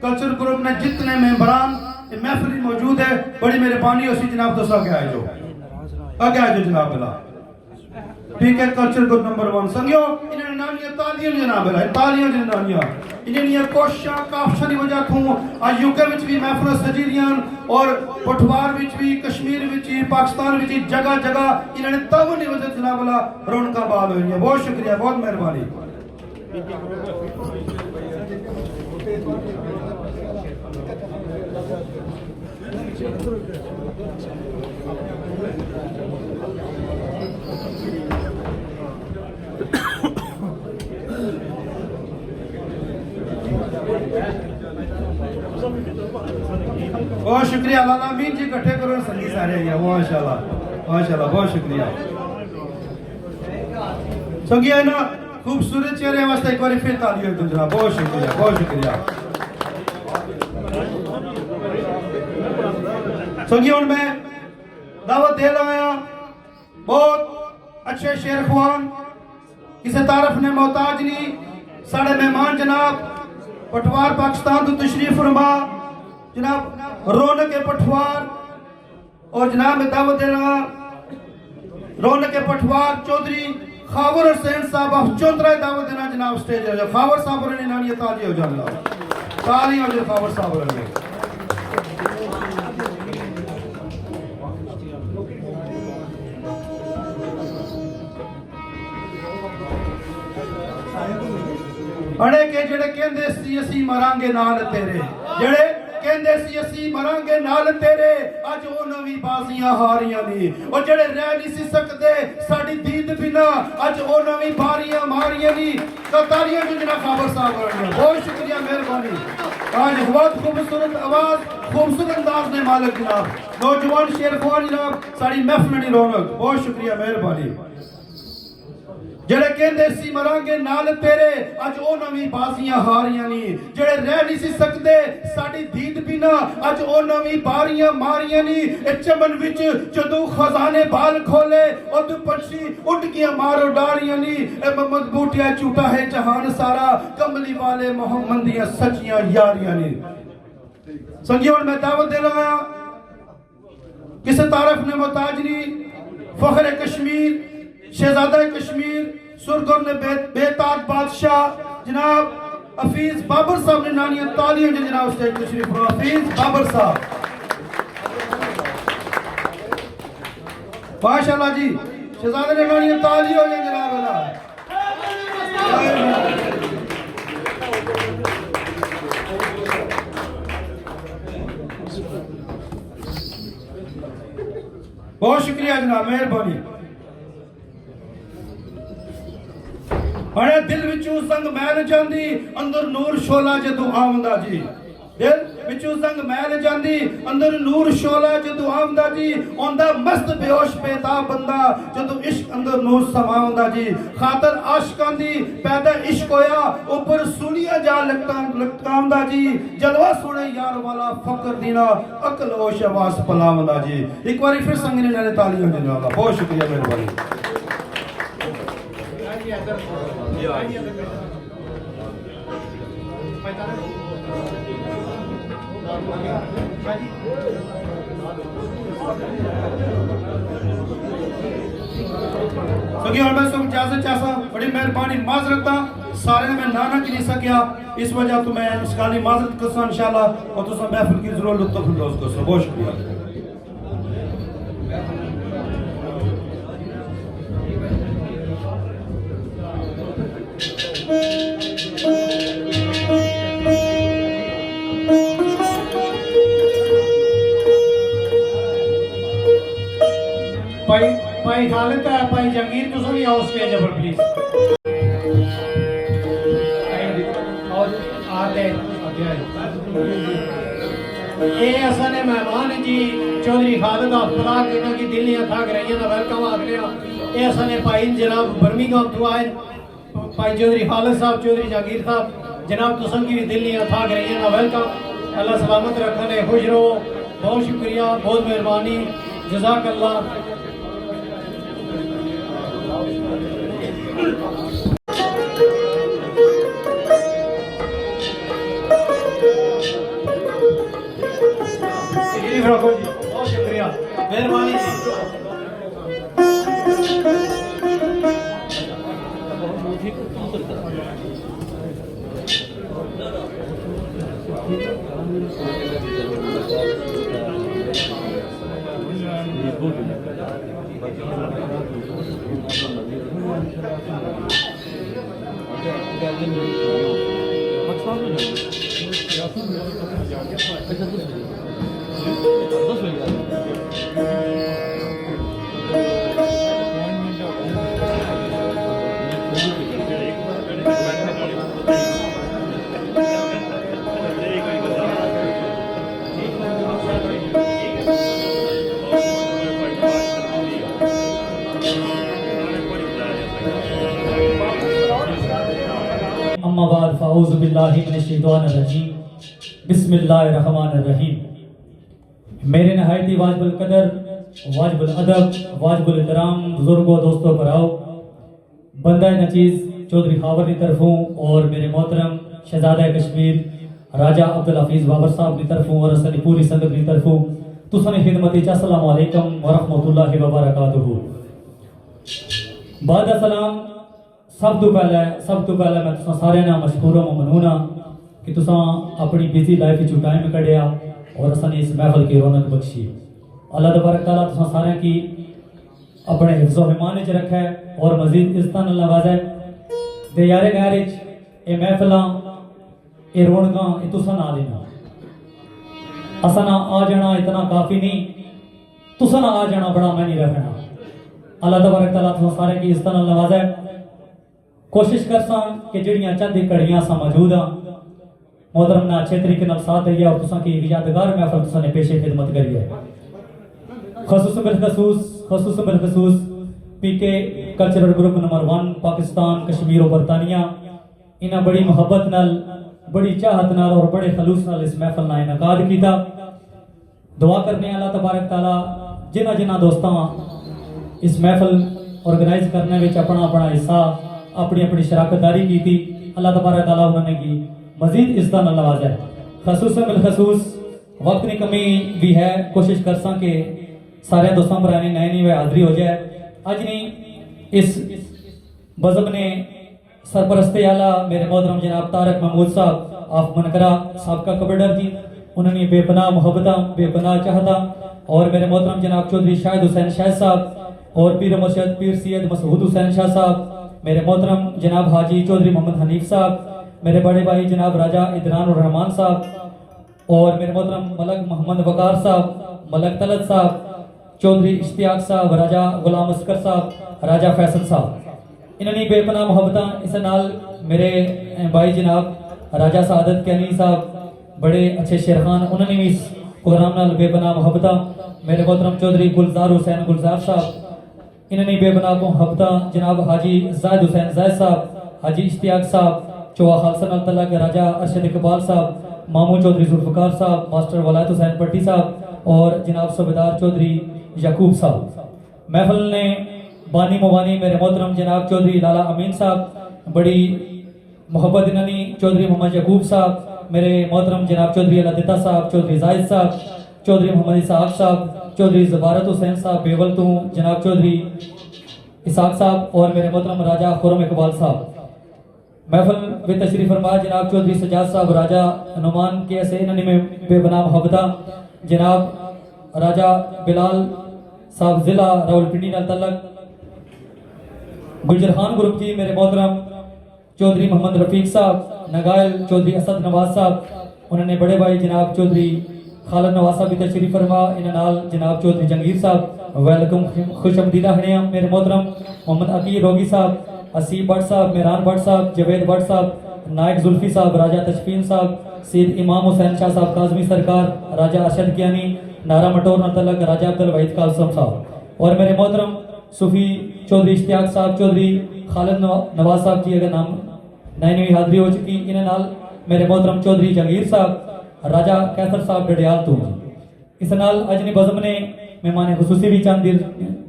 Culture group ने जितने मेंबरान महफिल मौजूद है, बड़ी मेहरबानी उसी जनाब तो आगे आए जो जनाब बिला ठीक है। कल्चर ग्रुप नंबर 1 संगियो इन्हें नानिया तालियां जनाब बिला तालियां जनानिया इन्हें कोशिशां काफशां दी वजह तो आज यूके विच भी महफिल सजीरियां और पठवार विच भी कश्मीर विच भी पाकिस्तान विच जगह जगह इन्होंने तब नहीं वजह जनाब बिला रौनक बाल हुई है। बहुत शुक्रिया, बहुत मेहरबानी। बहुत शुक्रिया अल्लाह अमीन जी, इकट्ठे करो संगी सारे आइए। माशाल्लाह माशाल्लाह, बहुत शुक्रिया संगिया ना खूबसूरत चेहरे वास्ते एक बार फिर तालियां दो जनाब। बहुत शुक्रिया, बहुत शुक्रिया संगिया। हूं मैं दावत दे रहा बहुत अच्छे शेर खुआन किसी तारफ ने मोहताज नहीं, साढ़े मेहमान जनाब पठवार पाकिस्तान तो तशरीफ फरमा जनाब रौनक के पठवार और जनाब में दावत दे रहा रौनक के पठवार चौधरी खावर हुसैन साहब आप चौधरा दावत देना जनाब स्टेज हो जाओ। खावर साहब ने नानी ताली हो जाओ, ताली हो जाओ खावर साहब ने। अड़े के जेड़े कहंदे सी असी मरांगे नाल तेरे, जेड़े कहंदे सी असी मरांगे नाल तेरे, अज ओ नवी बाजियां हारियां नी। और जेड़े रह नहीं सी सकदे साडी दीद बिना, अज ओ नवी बारियां मारियां नी। तो तालियां जो जनाब खाबर साहब करनी। बहुत शुक्रिया, मेहरबानी। आज बहुत खूबसूरत आवाज खूबसूरत अंदाज ने मालिक जनाब नौजवान शेर खुआन जनाब साडी महफिल दी रौनक। बहुत शुक्रिया, मेहरबानी। जेड़े कहंदे सी मरांगे नाल तेरे, अज ओ नवी बाजियां हारियां नी। जेड़े रह नहीं सी सकदे साडी दीद बिना, अज ओ नवी बारियां मारियां नी। ए चमन विच जदों खजाने बाल खोले, उद पंछी उड़ गया मारो डारियां नी। ए मोहम्मद बूटिया झूठा है जहान सारा, कमली वाले मोहम्मद दियां सच्चियां यारियां नी। संगियों मैं दावत दे रहा किसी तारफ ने मोहताज नी, फखरे कश्मीर शहजादा कश्मीर सुरगुर ने बेताज बादशाह जनाब हफीज बाबर साहब ने नानिया तालियां जो जनाब स्टेज तशरीफ फरमा। हफीज बाबर साहब माशाल्लाह जी, शहजादे ने नानिया तालियां हो जाए जनाब वाला। बहुत शुक्रिया जनाब, मेहरबानी। अरे दिल विचों संग मैल जांदी, अंदर नूर शोला जदों आंदा जी। दिल विचों संग मैल जांदी, अंदर नूर शोला जदों आंदा जी। ओंदा मस्त बेहोश बेताब बंदा, जदों इश्क अंदर नूर समांदा जी। खातर आशिकां दी पैदा इश्क होया, ऊपर सुनिया जा लटकांदा जी। जलवा सुने यार वाला फकर दीना, अकल होश आवाज पलावंदा जी। एक बार फिर संग ने तालियां जनाब। बहुत शुक्रिया, मेहरबानी। इजाजत चाहता, बड़ी मेहरबानी माजरता सारे ने मैं नाना की नहीं सकिया, इस वजह तो मैं इसकाली माजरत करसा इंशाल्लाह और तुसा महफिल की जरूर लुत्फ अंदोज करसा। बहुत शुक्रिया। भाई खालिद है, भाई जंगीर तो सभी आओ स्टेज पर प्लीज। और आते ये असने मेहमान जी चौधरी खालिद अब्दुल्ला के की दिल्ली थक रही है वेलकम आखने ये असने भाई जनाब बर्मिंघम तो आए भाई चौधरी खालिद साहब चौधरी जहांगीर साहब जनाब तुसन की भी दिल्ली थक रही है वेलकम। अल्लाह सलामत रखने, खुश रहो। बहुत शुक्रिया, बहुत मेहरबानी, जज़ाकल्लाह। तशरीफ रखो जी, बहुत शुक्रिया, मेहरबानी जी। अम्मा बाद फ़ाऊज़ु बिल्लाहि मिनश्शैतानिर्रजीम बिस्मिल्लाहिर्रहमानिर्रहीम। मेरे नहायती वाजिबुल कदर, वाजिबुल अदब, वाजिबुल इहतराम बुजुर्गों, दोस्तों, भराओ, बंदा नचीज़ चौधरी खावर की तरफों और मेरे मोहतरम शहजादा कश्मीर राजा अब्दुल हफीज़ बाबर साहब की तरफों और असली पूरी संगत की तरफों तुसाने खिदमत अस्सलामु अलैकुम व रहमतुल्लाहि व बरकातुहू। बाद सलाम, सब तो पहले मैं तुसा सारे ना मशहूर ममनूना कि तुसा अपनी बिजी लाइफ में टाइम कढ़िया और असानी इस महफल की रौनक बख्शी। अल्लाह तबारक तआला तुसा सारे की अपने हिफ्ज़ व हिमान च रखे और मजीद इज्जत नाल नवाजे ते यारे गैर ए महफिलां ए रौनकां ए तुसा ना देना, असा ना आ जाना इतना काफ़ी नहीं, तुसा ना आ जाना बड़ा मैं नहीं रखना। अल्लाह तबारक तआला तुसा सारे की इज्जत नाल नवाजे। कोशिश करसा कि जड़ियां चंद घड़ियां सा मौजूद हाँ मोहतरम ने अच्छे तरीके नाल साथ दिया और तुसा की यादगार महफल तुसा ने पेशे खिदमत करी है। खसूस बिलखसूस पीके cultural group number 1 Pakistan Kashmir और बरतानिया इन्हें बड़ी मुहब्बत नाल, बड़ी चाहत नाल और बड़े खलूस नाल इस महफल ना इनकाद किया। दुआ करने अल्लाह तबारक तआला जिन्हां जिन्हां दोस्तां इस महफल ऑर्गेनाइज करने में अपना अपना हिस्सा अपनी अपनी शराकतदारी की थी, अल्लाह तबारक तआला उन्होंने की मजीद इज्जत नाल नवाजा। खसूसन बिलखसूस वक्त की कमी भी है, कोशिश करसा कि सारे दोस्तों भराने नए नई हाजिरी हो जाए। अज नहीं इस बज़म ने सरपरस्ती आला मेरे मोहतरम जनाब तारक महमूद साहब ऑफ मनकरा साबका कबड्डर जी, उन्होंने बेपनाह मोहब्बत बेपनाह चाहता और मेरे मोहतरम जनाब चौधरी शाहिद हुसैन शाह साहब और पीर मुर्शद पीर सैयद मसूद हुसैन शाह साहब, मेरे मोहतरम जनाब हाजी चौधरी मोहम्मद हनीफ साहब, मेरे बड़े भाई जनाब राजा इदरान उर रहमान साहब और मेरे मोहतरम मलक मोहम्मद वकार साहब, मलक तलत साहब, चौधरी इश्तियाक साहब, राजा गुलाम अस्कर साहब, राजा फैसल साहब, इन्होंने बेपनाह मोहब्बत। इस नाल मेरे भाई जनाब राजा सादत कैनी साहब बड़े अच्छे शेर खान, उन्होंने भी इस प्रोग्राम नाल बेपनाह मोहब्बत। मेरे मोहतरम चौधरी गुलजार हुसैन गुलजार साहब, इन्होंने बेपनाह मोहब्बत। जनाब हाजी जायद हुसैन जायद साहब, हाजी इश्तियाक साहब, चौहा खालसा तलक, राजा अरशद इकबाल साहब, मामू चौधरी जुल्फकार साहब, मास्टर वलायत हुसैन पट्टी साहब और जनाब सूबेदार चौधरी याकूब साहब। महफिल ने बानी मुबानी मेरे मोहतरम जनाब चौधरी लाला अमीन साहब, बड़ी मोहब्बत इन्होंने चौधरी मोहम्मद याकूब साहब, मेरे मोहतरम जनाब चौधरी अलादिता साहब, चौधरी जाहिद साहब, चौधरी मोहम्मद इसहाक साहब, चौधरी ज़बारत हुसैन साहब बेवल तो जनाब चौधरी इसहाक साहब और मेरे मोहतरम राजा खुरम इकबाल साहब। महफिल में तशरीफ फरमा जनाब चौधरी सजाद साहब, राजा नुमान के ऐसे इन्होंने में बेपनाह मोहब्बत। जनाब राजा बिलाल साहब जिला रावलपिंडी नाल तलक, गुलजर खान ग्रुप जी, मेरे मोहतरम चौधरी मोहम्मद रफीक साहब, नगायल चौधरी असद नवाज साहब, उन्होंने बड़े भाई जनाब चौधरी खालिद नवाज साहब भी तशरीफ फरमा। इन्हें नाल जनाब चौधरी जंगीर साहब वेलकम खुशमदीदा हने। मेरे मोहतरम मोहम्मद अकीर रोगी साहब, असीब भट्ट साहब, मेहरान भट्ट साहब, जवेद भट्ट साहब, नायक जुल्फी साहब, राजा तशफीन साहब, सैयद इमाम हुसैन शाह साहब काजमी सरकार, राजा अरशद कियानी, नारा मटोर नतलक, राजा अब्दुल वहीद कालसम साहब और मेरे मोहतरम सूफी चौधरी इश्तियाक साहब, चौधरी खालिद नवाज साहब जी अगर नाम नई नई हाजिरी हो चुकी। इन्हें नाल मेरे मोहतरम चौधरी जंगीर साहब, राजा कैसर साहब डडियाल तो। इस नाल अज ने बज़म ने मेहमान खुसूसी भी चंद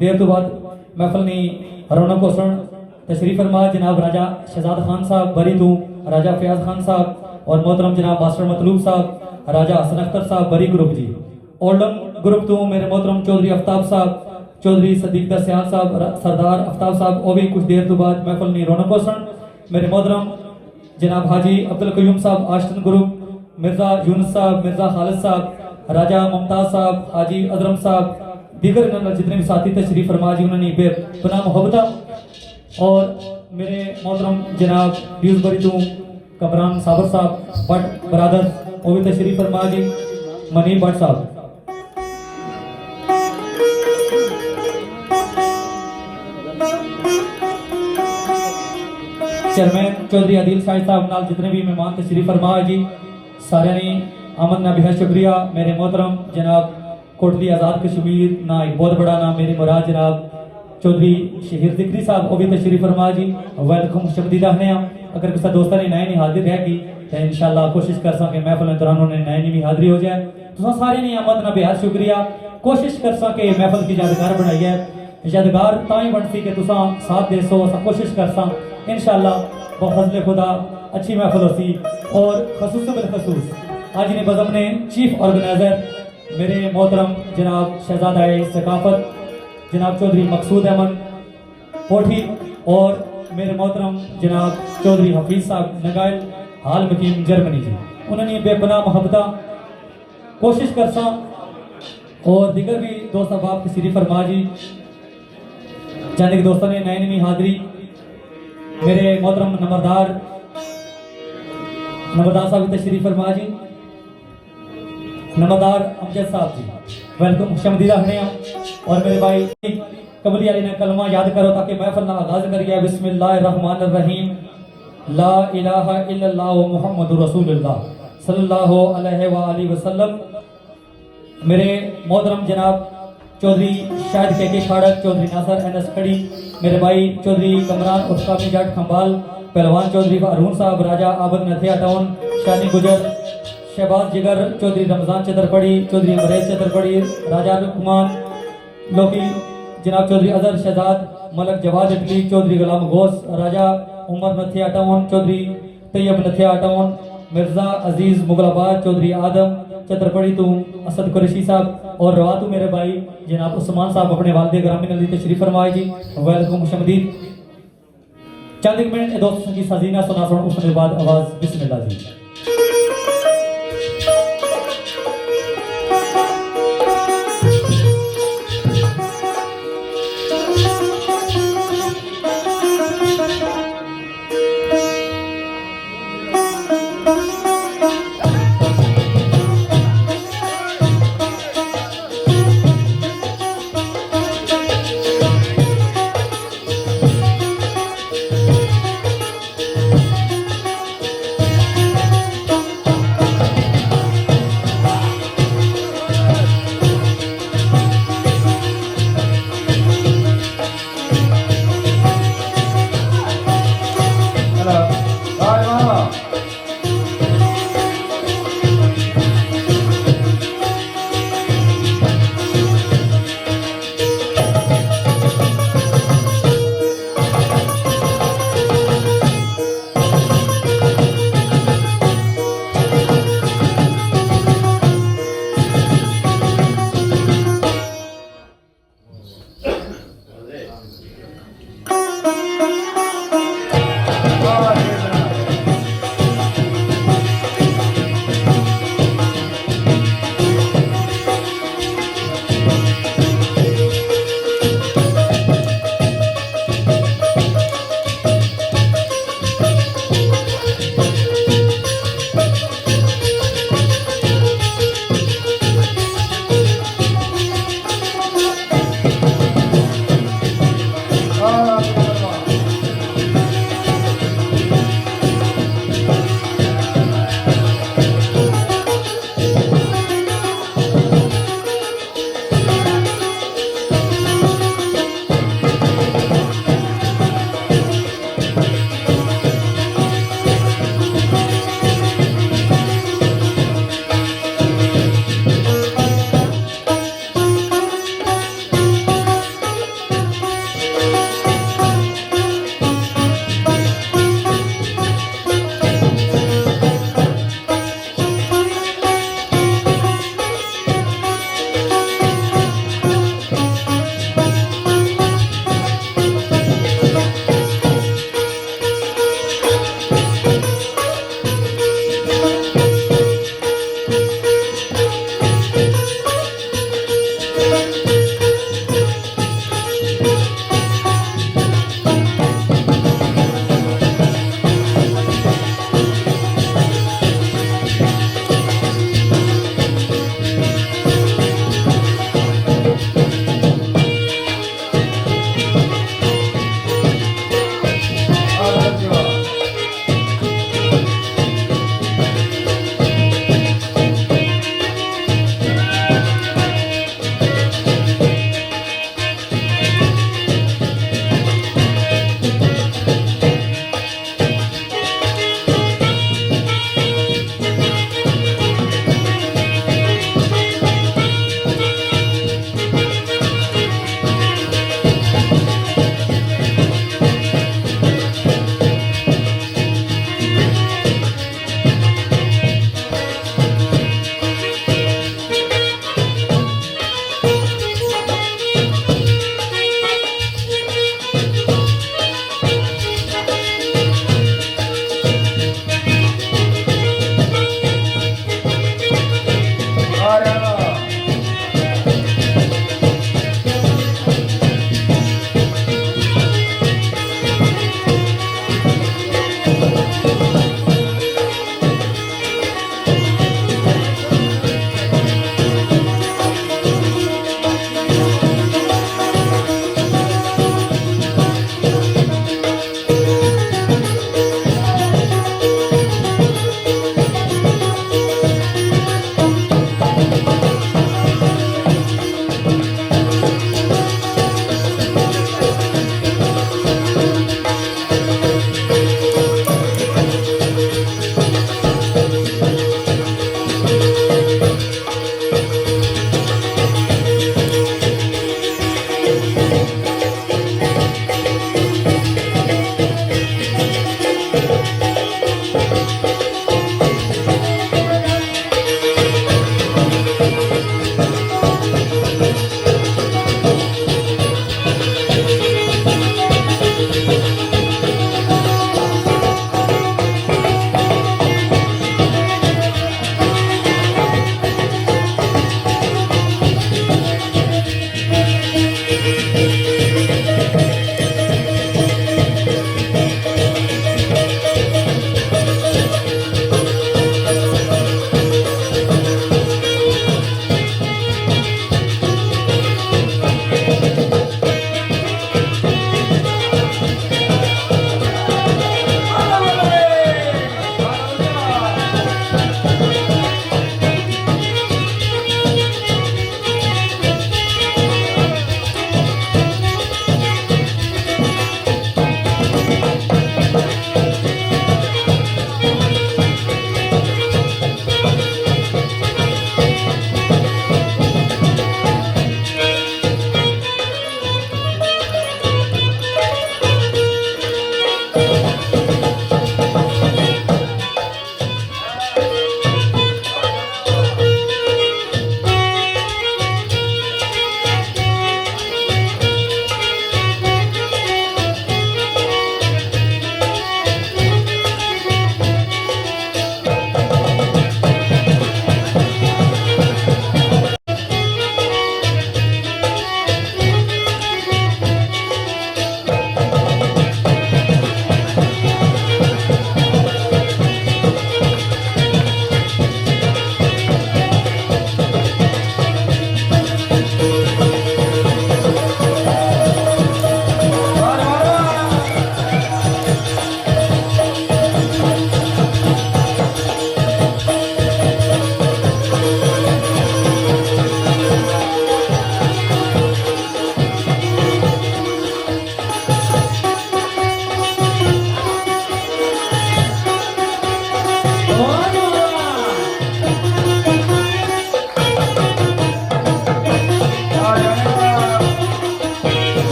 देर तो बाद महफिल ने रौनक होसन तशरीफ फरमा जनाब राजा शहजाद खान साहब बरी तू, राजा फयाज खान साहब और मोहतरम जनाब मास्टर मतलूब साहब, राजा हसन अख्तर साहब बरी ग्रुप जी ओल्डन ग्रुप तो मेरे मोहतरम चौधरी आफ्ताब साहब, चौधरी सदीक दसियाल साहब, सरदार आफ्ताब साहब, वो भी कुछ देर तो बाद महफल नहीं रौनक होसन। मेरे मोहतरम जनाब हाजी अब्दुल कयूम साहब आश्टन ग्रुप, मिर्जा यूनुस साहब, मिर्जा खालिद साहब, राजा मुमताज साहब, हाजी अजरम साहब, दीगर इन्होंने जितने भी साथी तशरीफ फरमा जी उन्होंने बेपनाह मोहब्बत। और मेरे मोहतरम जनाब ड्यूसबरी तो कमरान साबर साहब भट्ट ब्रदर्स, वो भी तशरीफ फरमा जी, मनीर भट्ट साहब। चेयरमैन चौधरी आदिल शाहिद साहब नाल जितने भी मेहमान तशरीफ फरमा जी, सारे ने अमन ना बेहद शुक्रिया। मेरे मोहतरम जनाब कोटली आज़ाद कश्मीर ना एक बहुत बड़ा नाम मेरी मुराद जनाब चौधरी शहीर जिक्री साहब, वो भी तशरीफ फरमा जी, वेलकम शमदीदा ने। अगर किसी दोस्तों ने नए नहीं हाजिर रहेगी तो इंशाल्लाह कोशिश कर सके महफिल दौरान उन्हें नए नहीं भी हाजिरी हो जाए। तो सारे ने अमद ना बेहद शुक्रिया, कोशिश कर सके महफिल की यादगार बनाई है। यादगार ताई बनती कि तुसा साथ दे सो, कोशिश कर सा इंशाल्लाह बफजल खुदा अच्छी महफिल होसी। और खसूस बिलखसूस आज ने बज़म ने चीफ ऑर्गेनाइजर मेरे मोहतरम जनाब शहजादा सकाफत जनाब चौधरी मकसूद अहमद पोठी और मेरे मोहतरम जनाब चौधरी हफीज साहब नगाइल हाल मुकीम जर्मनी जी, उन्होंने बेपनाह मोहब्बत कोशिश कर सा। और दिगर भी दोस्त अहबाब तशरीफ फरमा जी, जाने के दोस्तों ने नए नवी हाजिरी मेरे मोहतरम नंबरदार साहब की तशरीफ फरमा जी, नंबरदार अमजद साहब जी वेलकम खुशमदीदा है। और मेरे भाई कबली अली ने कलमा याद करो ताकि महफिल का आगाज करिए। बिस्मिल्लाहिर्रहमानिर्रहीम, ला इलाहा इल्लल्लाह मुहम्मदुर रसूलुल्लाह सल्लल्लाहु अलैहि वसल्लम। मेरे मोहतरम जनाब चौधरी शाहिद के खाड़क, चौधरी नासर एनएस खड़ी, मेरे भाई चौधरी कमरान उस्ताद जाट खंबाल, पहलवान चौधरी अरुण साहब, राजा आबद नथिया टाउन, शानी गुजर, शहबाज जिगर, चौधरी रमजान चतरपड़ी, चौधरी अमरेज चतरपड़ी, राजा रुकमान लोकी, जनाब चौधरी अजहर शहजाद, मलक जवाद इटली, चौधरी गुलाम गौस, राजा उमर नथिया टाउन, चौधरी तैयब नथिया टाउन, मिर्जा अजीज मुगलाबाद, चौधरी आदम चतरपड़ी तो असद कुरैशी साहब और रवातू मेरे भाई जनाब उस्मान साहब अपने वालिद ग्रामीण अली तशरीफ फरमाए जी, वेलकम खुशमदीद। चंद एक मिनट दोस्तों की सजीना सुना सुन उसके बाद आवाज बिस्मिल्लाह जी।